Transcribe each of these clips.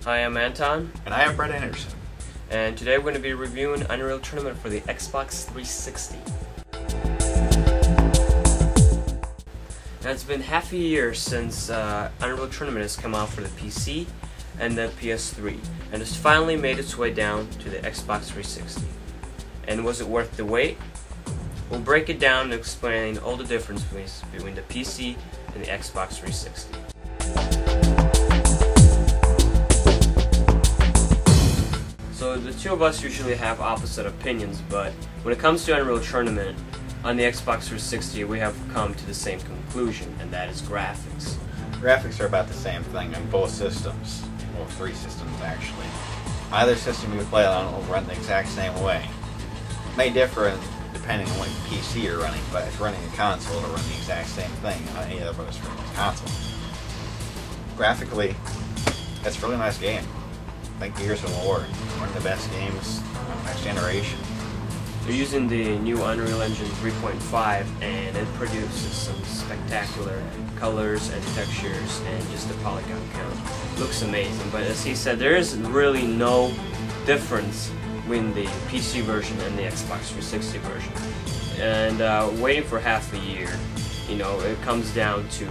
Hi, I'm Anton. And I am Bret Anderson. And today we're going to be reviewing Unreal Tournament for the Xbox 360. Now, it's been half a year since Unreal Tournament has come out for the PC and the PS3, and it's finally made its way down to the Xbox 360. And was it worth the wait? We'll break it down and explain all the differences between the PC and the Xbox 360. So the two of us usually have opposite opinions, but when it comes to Unreal Tournament on the Xbox 360, we have come to the same conclusion, and that is graphics. Graphics are about the same thing on both systems. Well, three systems actually. Either system you play on will run the exact same way. It may differ depending on what PC you're running, but if you're running a console, it'll run the exact same thing on any of us running a console. Graphically, it's a really nice game. I think Gears of War, one of the best games of next generation. They're using the new Unreal Engine 3.5, and it produces some spectacular colors and textures and just the polygon count. Looks amazing, but as he said, there is really no difference between the PC version and the Xbox 360 version. And waiting for half a year, you know, it comes down to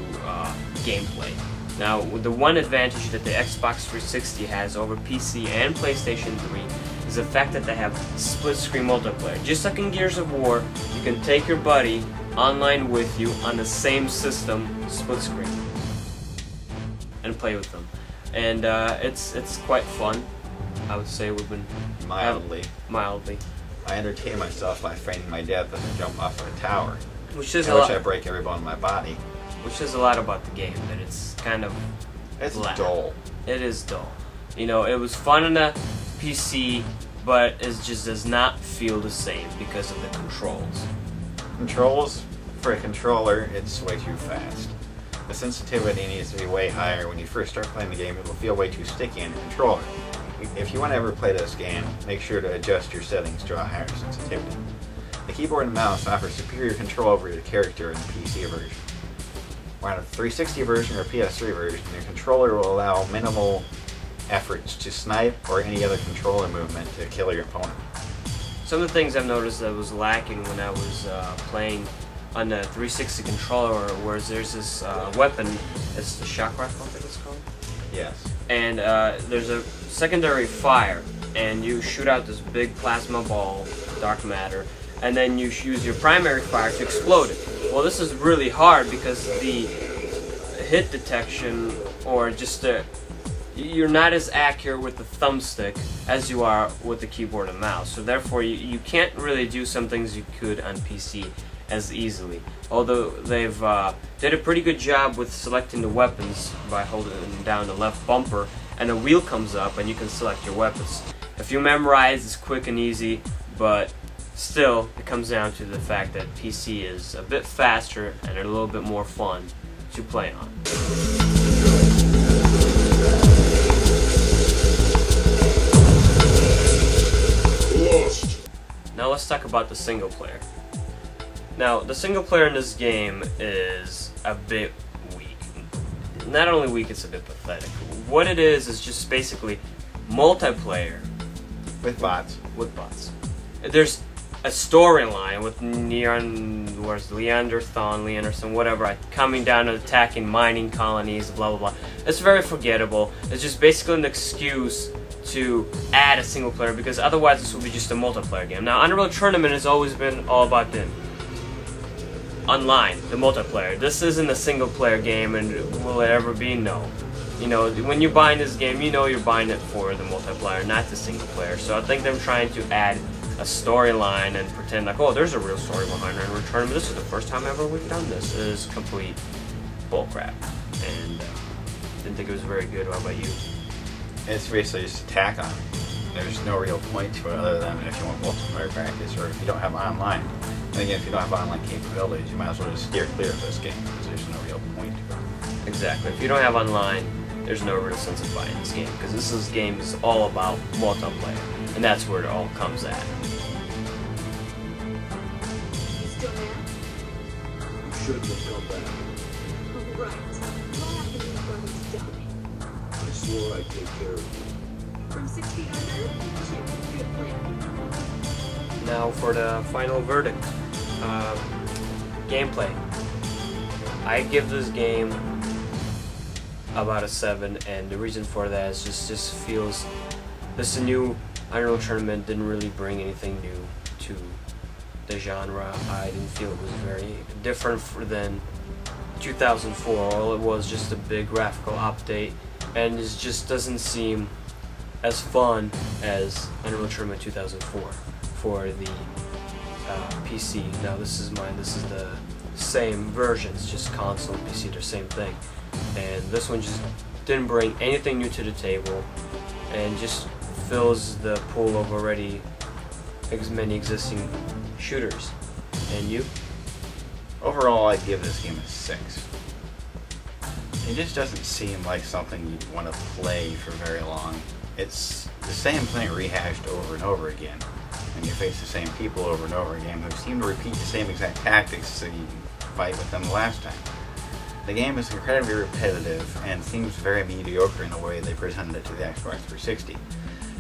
gameplay. Now, the one advantage that the Xbox 360 has over PC and PlayStation 3 is the fact that they have split-screen multiplayer. Just like in Gears of War, you can take your buddy online with you on the same system, split-screen, and play with them. And it's quite fun. I would say we've been Mildly. I entertain myself by feigning my dad doesn't jump off of a tower, which is I break every bone in my body. Which says a lot about the game, that it's kind of dull. It is dull. You know, it was fun on the PC, but it just does not feel the same because of the controls. Controls, for a controller, it's way too fast. The sensitivity needs to be way higher. When you first start playing the game, it will feel way too sticky on the controller. If you want to ever play this game, make sure to adjust your settings to a higher sensitivity. The keyboard and mouse offer superior control over your character in the PC version. While on a 360 version or PS3 version, your controller will allow minimal efforts to snipe or any other controller movement to kill your opponent. Some of the things I've noticed that was lacking when I was playing on the 360 controller, whereas there's this weapon, it's the shock rifle, I think it's called? Yes. And there's a secondary fire, and you shoot out this big plasma ball, dark matter, and then you use your primary fire to explode it. Well, this is really hard because the hit detection, or just you're not as accurate with the thumbstick as you are with the keyboard and mouse. So therefore, you can't really do some things you could on PC as easily. Although they've did a pretty good job with selecting the weapons by holding down the left bumper, and a wheel comes up and you can select your weapons. If you memorize, it's quick and easy, but still, it comes down to the fact that PC is a bit faster and a little bit more fun to play on. Now let's talk about the single player. Now, the single player in this game is a bit weak. Not only weak, it's a bit pathetic. What it is just basically multiplayer. With bots. There's a storyline with Leanderson, whatever, coming down and attacking mining colonies, blah blah blah. It's very forgettable. It's just basically an excuse to add a single player, because otherwise this will be just a multiplayer game. Now, Unreal Tournament has always been all about the online, the multiplayer. This isn't a single player game, and will it ever be? No. You know, when you're buying this game, you know you're buying it for the multiplayer, not the single player. So I think they're trying to add a storyline and pretend like, oh, there's a real story behind Unreal Tournament. This is the first time ever we've done this. It is complete bullcrap, and didn't think it was very good. How about you? It's basically just a tack on. There's no real point to it other than if you want multiplayer practice or if you don't have online. And again, if you don't have online capabilities, you might as well just steer clear of this game because there's no real point to it. Exactly. If you don't have online, there's no real sense of buying this game, because this game is all about multiplayer, and that's where it all comes at. You still there? You shouldn't have come back. Oh, right. What happened when you die? I swore I I take care of you. From 1600 to good plan. Now for the final verdict. Gameplay. I give this game about a 7, and the reason for that is just feels this new Unreal Tournament didn't really bring anything new to the genre. I didn't feel it was very different than 2004. All it was just a big graphical update, and it just doesn't seem as fun as Unreal Tournament 2004 for the PC. Now this is mine. This is the same version. It's just console, PC, they're same thing. And this one just didn't bring anything new to the table, and just fills the pool of already many existing shooters. And you? Overall, I'd give this game a 6. It just doesn't seem like something you'd want to play for very long. It's the same thing rehashed over and over again, and you face the same people over and over again who seem to repeat the same exact tactics so you can fight with them the last time. The game is incredibly repetitive and seems very mediocre in the way they presented it to the Xbox 360.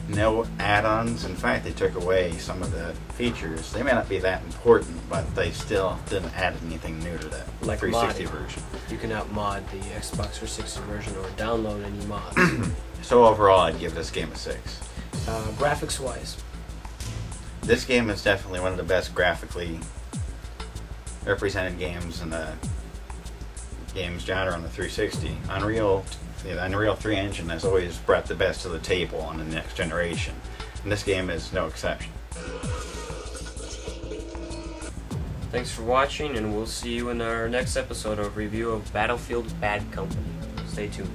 No add-ons. In fact, they took away some of the features. They may not be that important, but they still didn't add anything new to that Like 360 modding. version. You cannot mod the Xbox 360 version or download any mods. So overall, I'd give this game a 6. Graphics-wise, This game is definitely one of the best graphically represented games in the games genre on the 360. The Unreal 3 engine has always brought the best to the table on the next generation, and this game is no exception. thanks for watching, and we'll see you in our next episode of review of Battlefield Bad Company. Stay tuned.